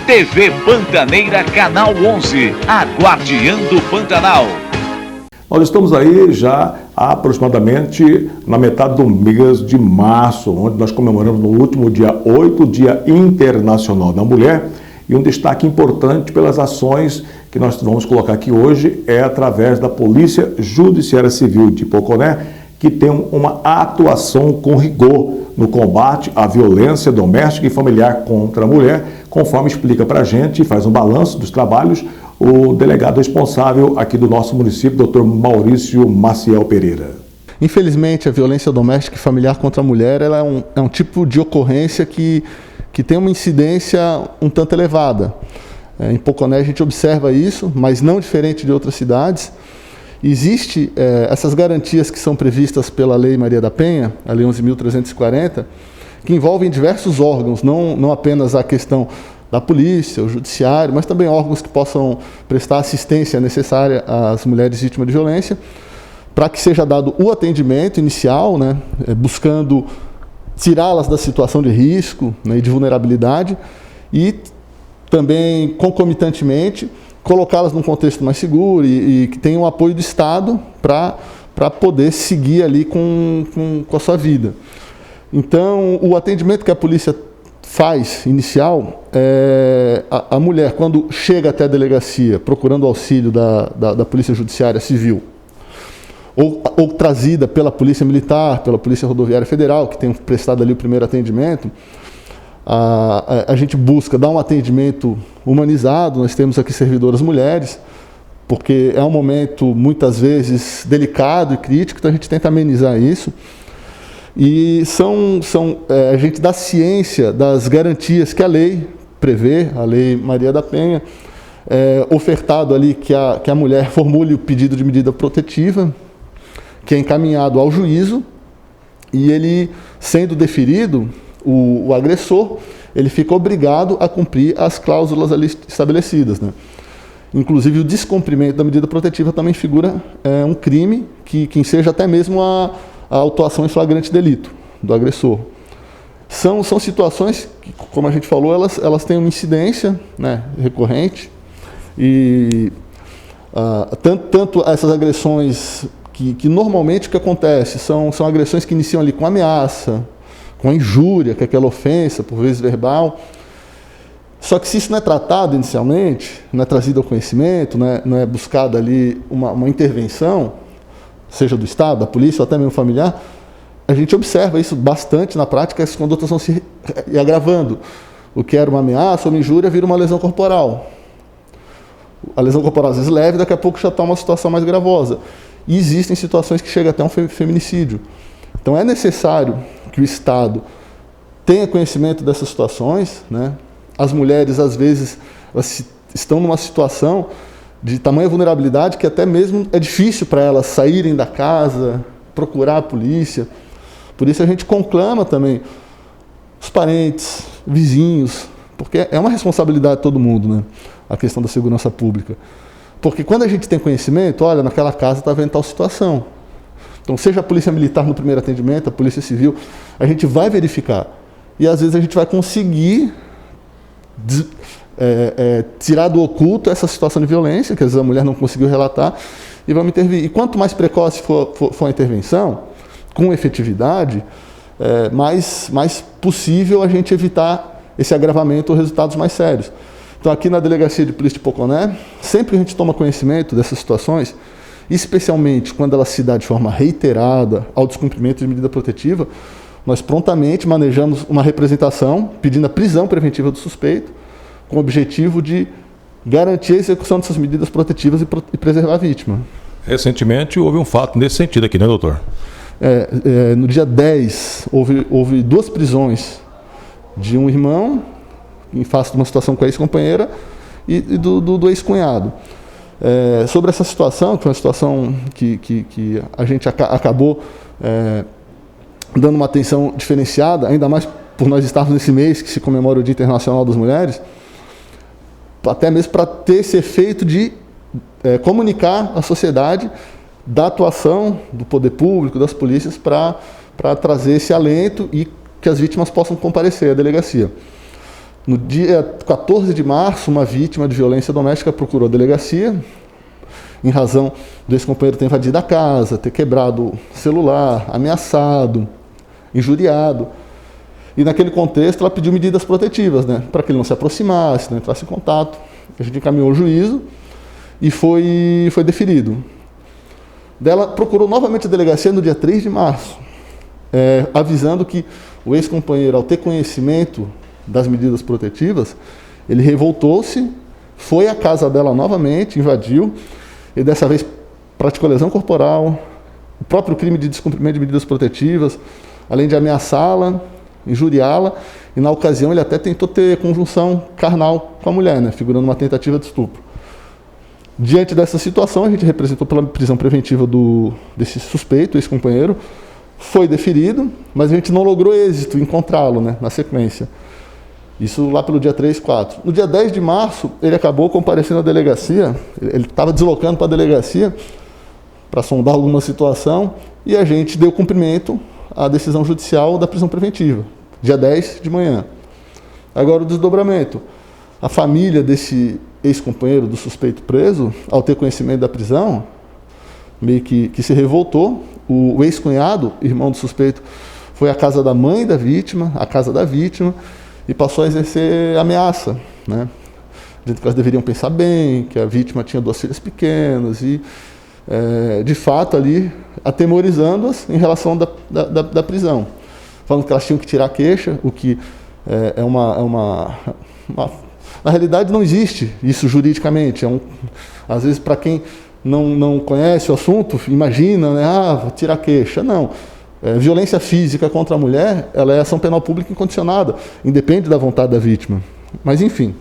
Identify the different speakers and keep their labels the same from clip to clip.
Speaker 1: TV Pantaneira, Canal 11, a Guardiã do Pantanal.
Speaker 2: Nós estamos aí já aproximadamente na metade do mês de março, onde nós comemoramos no último dia 8, o Dia Internacional da Mulher, e um destaque importante pelas ações que nós vamos colocar aqui hoje é através da Polícia Judiciária Civil de Poconé, que tem uma atuação com rigor no combate à violência doméstica e familiar contra a mulher, conforme explica para a gente e faz um balanço dos trabalhos o delegado responsável aqui do nosso município, Dr. Maurício Maciel Pereira.
Speaker 3: Infelizmente, a violência doméstica e familiar contra a mulher ela é um tipo de ocorrência que tem uma incidência um tanto elevada. Em Poconé a gente observa isso, mas não diferente de outras cidades. Existem essas garantias que são previstas pela Lei Maria da Penha, a Lei 11.340, que envolvem diversos órgãos, não apenas a questão da polícia, o judiciário, mas também órgãos que possam prestar assistência necessária às mulheres vítimas de violência, para que seja dado o atendimento inicial, né, buscando tirá-las da situação de risco, né, e de vulnerabilidade, e também, concomitantemente, colocá-las num contexto mais seguro e que tenha o apoio do Estado para poder seguir ali com a sua vida. Então, o atendimento que a polícia faz, inicial, a mulher, quando chega até a delegacia procurando auxílio da Polícia Judiciária Civil, ou trazida pela Polícia Militar, pela Polícia Rodoviária Federal, que tem prestado ali o primeiro atendimento, a gente busca dar um atendimento humanizado. Nós temos aqui servidoras mulheres, porque é um momento, muitas vezes, delicado e crítico, então a gente tenta amenizar isso. E a gente dá ciência das garantias que a lei prevê, a Lei Maria da Penha, ofertado ali que a mulher formule o pedido de medida protetiva, que é encaminhado ao juízo, e ele, sendo deferido, o agressor, ele fica obrigado a cumprir as cláusulas ali estabelecidas, né? Inclusive, o descumprimento da medida protetiva também figura um crime que enseja até mesmo a autuação em flagrante delito do agressor. São situações que, como a gente falou, elas têm uma incidência, né, recorrente, e tanto essas agressões que normalmente o que acontece são agressões que iniciam ali com ameaça, com injúria, com aquela ofensa, por vezes verbal. Só que se isso não é tratado inicialmente, não é trazido ao conhecimento, não é buscada ali uma intervenção, seja do Estado, da polícia ou até mesmo familiar, a gente observa isso bastante na prática, essas condutas vão se agravando. O que era uma ameaça ou uma injúria vira uma lesão corporal. A lesão corporal às vezes leve, daqui a pouco já está uma situação mais gravosa. E existem situações que chegam até um feminicídio. Então é necessário que o Estado tenha conhecimento dessas situações, né? As mulheres, às vezes, elas estão numa situação de tamanha vulnerabilidade que até mesmo é difícil para elas saírem da casa, procurar a polícia. Por isso a gente conclama também os parentes, vizinhos, porque é uma responsabilidade de todo mundo, né? A questão da segurança pública. Porque quando a gente tem conhecimento, olha, naquela casa está havendo tal situação. Então, seja a Polícia Militar no primeiro atendimento, a Polícia Civil, a gente vai verificar. E às vezes a gente vai conseguir tirar do oculto essa situação de violência, que às vezes a mulher não conseguiu relatar, e vamos intervir. E quanto mais precoce for a intervenção, com efetividade, mais possível a gente evitar esse agravamento ou resultados mais sérios. Então, aqui na Delegacia de Polícia de Poconé, sempre que a gente toma conhecimento dessas situações, especialmente quando ela se dá de forma reiterada ao descumprimento de medida protetiva, nós prontamente manejamos uma representação pedindo a prisão preventiva do suspeito, com o objetivo de garantir a execução dessas medidas protetivas e preservar a vítima.
Speaker 2: Recentemente houve um fato nesse sentido aqui, né, doutor?
Speaker 3: No dia 10, houve 2 prisões de um irmão, em face de uma situação com a ex-companheira, e do ex-cunhado. Sobre essa situação, que foi uma situação que a gente acabou dando uma atenção diferenciada, ainda mais por nós estarmos nesse mês que se comemora o Dia Internacional das Mulheres, até mesmo para ter esse efeito de comunicar à sociedade da atuação do poder público, das polícias, para trazer esse alento e que as vítimas possam comparecer à delegacia. No dia 14 de março, uma vítima de violência doméstica procurou a delegacia, em razão do ex-companheiro ter invadido a casa, ter quebrado o celular, ameaçado, injuriado. E naquele contexto ela pediu medidas protetivas, né, para que ele não se aproximasse, não entrasse em contato. A gente encaminhou o juízo e foi deferido. Ela procurou novamente a delegacia no dia 3 de março, avisando que o ex-companheiro, ao ter conhecimento das medidas protetivas, ele revoltou-se, foi à casa dela novamente, invadiu, e dessa vez praticou lesão corporal, o próprio crime de descumprimento de medidas protetivas, além de ameaçá-la, injuriá-la, e na ocasião ele até tentou ter conjunção carnal com a mulher, né, figurando uma tentativa de estupro. Diante dessa situação, a gente representou pela prisão preventiva desse suspeito, ex-companheiro, foi deferido, mas a gente não logrou êxito em encontrá-lo, né, na sequência. Isso lá pelo dia 3, 4. No dia 10 de março, ele acabou comparecendo à delegacia, ele estava deslocando para a delegacia para sondar alguma situação, e a gente deu cumprimento à decisão judicial da prisão preventiva, dia 10 de manhã. Agora o desdobramento. A família desse ex-companheiro do suspeito preso, ao ter conhecimento da prisão, meio que se revoltou. O ex-cunhado, irmão do suspeito, foi à casa da mãe da vítima, à casa da vítima, e passou a exercer ameaça, né? Dizendo que elas deveriam pensar bem, que a vítima tinha 2 filhas pequenas e, de fato, ali atemorizando-as em relação da prisão. Falando que elas tinham que tirar a queixa, o que na realidade não existe isso juridicamente. Às vezes, para quem não conhece o assunto, imagina, né, vou tirar a queixa. Não. Violência física contra a mulher, ela é ação penal pública incondicionada, independe da vontade da vítima. Mas, enfim,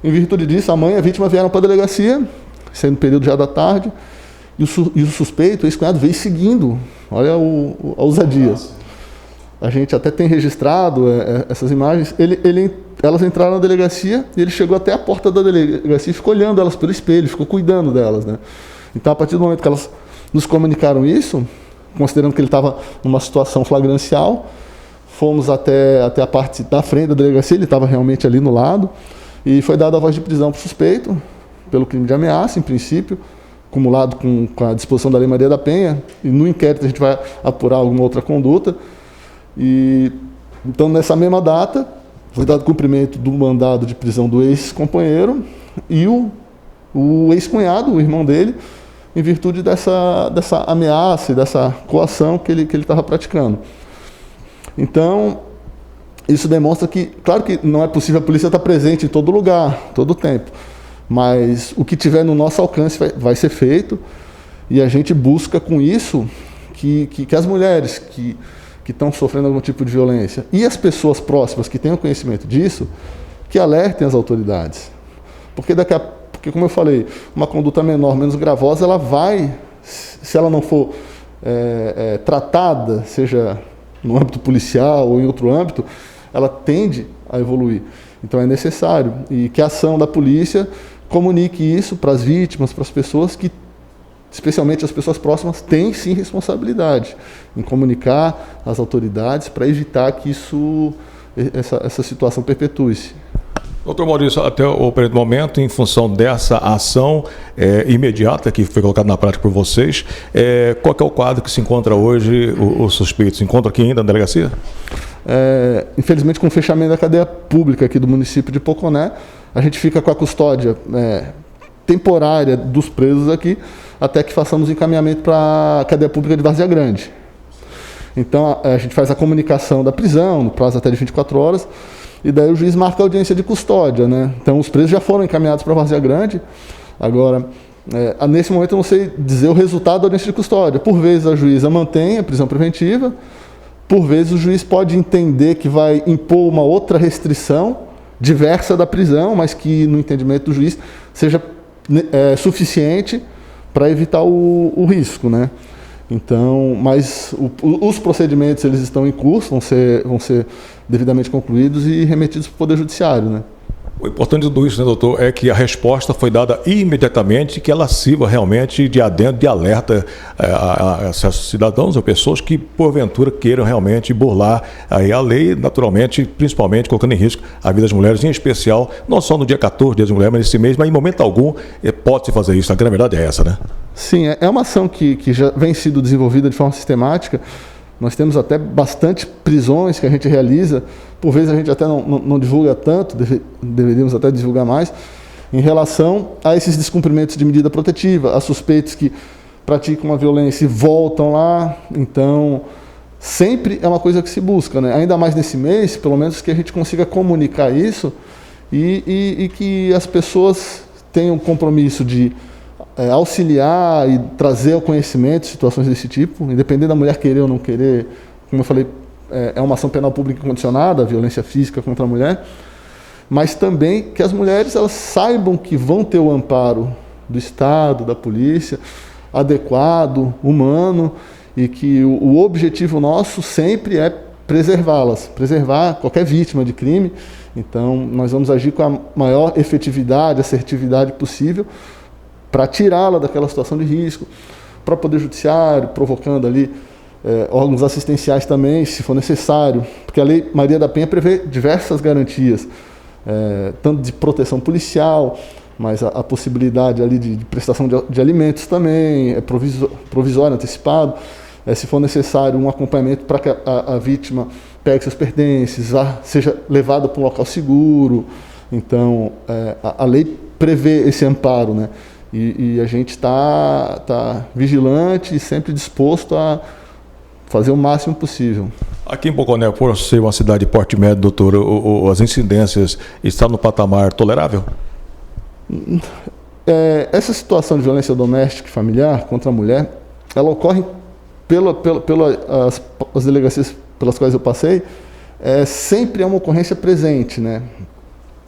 Speaker 3: em virtude disso, a mãe e a vítima vieram para a delegacia, sendo período já da tarde, e o suspeito, o ex-cunhado, veio seguindo. Olha a ousadia. A gente até tem registrado essas imagens. Elas entraram na delegacia e ele chegou até a porta da delegacia e ficou olhando elas pelo espelho, ficou cuidando delas, né? Então, a partir do momento que elas nos comunicaram isso, considerando que ele estava numa situação flagrancial, fomos até a parte da frente da delegacia, ele estava realmente ali no lado, e foi dada a voz de prisão para o suspeito, pelo crime de ameaça, em princípio, acumulado com a disposição da Lei Maria da Penha, e no inquérito a gente vai apurar alguma outra conduta. E então, nessa mesma data, foi dado cumprimento do mandado de prisão do ex-companheiro e o ex-cunhado, o irmão dele, em virtude dessa ameaça e dessa coação que ele estava praticando. Então, isso demonstra que, claro que não é possível a polícia estar presente em todo lugar, todo o tempo, mas o que tiver no nosso alcance vai ser feito, e a gente busca com isso que as mulheres que estão sofrendo algum tipo de violência e as pessoas próximas que tenham conhecimento disso, que alertem as autoridades. Porque como eu falei, uma conduta menor, menos gravosa, ela vai, se ela não for tratada, seja no âmbito policial ou em outro âmbito, ela tende a evoluir. Então é necessário e que a ação da polícia comunique isso para as vítimas, para as pessoas que, especialmente as pessoas próximas, têm sim responsabilidade em comunicar às autoridades para evitar que essa situação perpetue-se.
Speaker 2: Doutor Maurício, até o presente momento, em função dessa ação imediata que foi colocada na prática por vocês, qual é o quadro que se encontra hoje o suspeito? Se encontra aqui ainda na delegacia?
Speaker 3: Infelizmente, com o fechamento da cadeia pública aqui do município de Poconé, a gente fica com a custódia temporária dos presos aqui, até que façamos encaminhamento para a cadeia pública de Várzea Grande. Então, a gente faz a comunicação da prisão, no prazo até de 24 horas, e daí o juiz marca a audiência de custódia, né? Então, os presos já foram encaminhados para Várzea Grande. Agora, nesse momento, eu não sei dizer o resultado da audiência de custódia. Por vezes, a juíza mantém a prisão preventiva, por vezes, o juiz pode entender que vai impor uma outra restrição diversa da prisão, mas que, no entendimento do juiz, seja suficiente para evitar o risco, né? Então, mas os procedimentos eles estão em curso, vão ser devidamente concluídos e remetidos para o Poder Judiciário, né?
Speaker 2: O importante de tudo isso, né, doutor, é que a resposta foi dada imediatamente, que ela sirva realmente de adendo, de alerta a cidadãos ou pessoas que, porventura, queiram realmente burlar aí a lei, naturalmente, principalmente colocando em risco a vida das mulheres, em especial, não só no dia 14, Dia das Mulheres, mas nesse mês, mas em momento algum pode-se fazer isso. A grande verdade é essa, né?
Speaker 3: Sim, é uma ação que já vem sendo desenvolvida de forma sistemática. Nós temos até bastante prisões que a gente realiza, por vezes a gente até não divulga tanto, deveríamos até divulgar mais, em relação a esses descumprimentos de medida protetiva, a suspeitos que praticam uma violência e voltam lá. Então, sempre é uma coisa que se busca, né? Ainda mais nesse mês, pelo menos que a gente consiga comunicar isso e que as pessoas tenham o compromisso de auxiliar e trazer ao conhecimento situações desse tipo, independente da mulher querer ou não querer. Como eu falei, é uma ação penal pública condicionada, a violência física contra a mulher, mas também que as mulheres elas saibam que vão ter o amparo do Estado, da polícia, adequado, humano, e que o objetivo nosso sempre é preservá-las, preservar qualquer vítima de crime. Então, nós vamos agir com a maior efetividade, assertividade possível, para tirá-la daquela situação de risco, para o Poder Judiciário, provocando ali órgãos assistenciais também, se for necessário, porque a Lei Maria da Penha prevê diversas garantias, tanto de proteção policial, mas a possibilidade ali de prestação de alimentos também, provisório, antecipado, se for necessário um acompanhamento para que a vítima pegue seus pertences, seja levada para um local seguro. Então, a lei prevê esse amparo, né? E a gente está vigilante e sempre disposto a fazer o máximo possível.
Speaker 2: Aqui em Poconé, por ser uma cidade de porte médio, doutor, as incidências estão no patamar tolerável?
Speaker 3: Essa situação de violência doméstica e familiar contra a mulher, ela ocorre as delegacias pelas quais eu passei, sempre é uma ocorrência presente, né?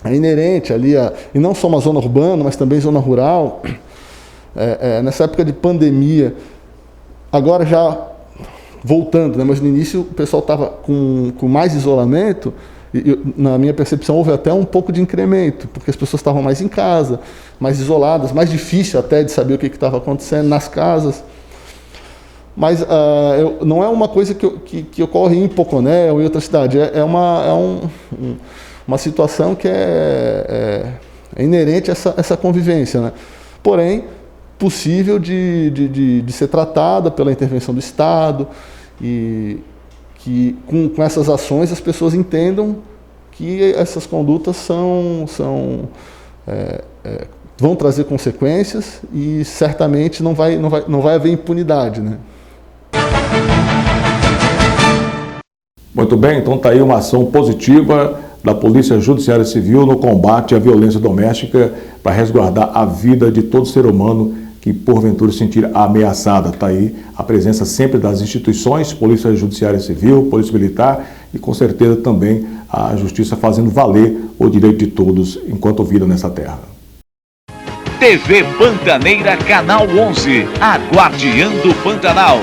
Speaker 3: É inerente ali, e não só uma zona urbana, mas também zona rural. Nessa época de pandemia, agora já voltando, né, mas no início o pessoal estava com mais isolamento, e na minha percepção houve até um pouco de incremento, porque as pessoas estavam mais em casa, mais isoladas, mais difícil até de saber o que estava acontecendo nas casas. Mas não é uma coisa que ocorre em Poconé ou em outra cidade, uma situação que é inerente a essa convivência, né? Porém, possível de ser tratada pela intervenção do Estado e que com essas ações as pessoas entendam que essas condutas vão trazer consequências e certamente não vai haver impunidade, né?
Speaker 2: Muito bem, então está aí uma ação positiva da Polícia Judiciária Civil no combate à violência doméstica para resguardar a vida de todo ser humano que porventura se sentir ameaçada. Está aí a presença sempre das instituições, Polícia Judiciária Civil, Polícia Militar e com certeza também a Justiça fazendo valer o direito de todos enquanto vida nessa terra.
Speaker 1: TV Pantaneira, Canal 11, a Guardiã do Pantanal.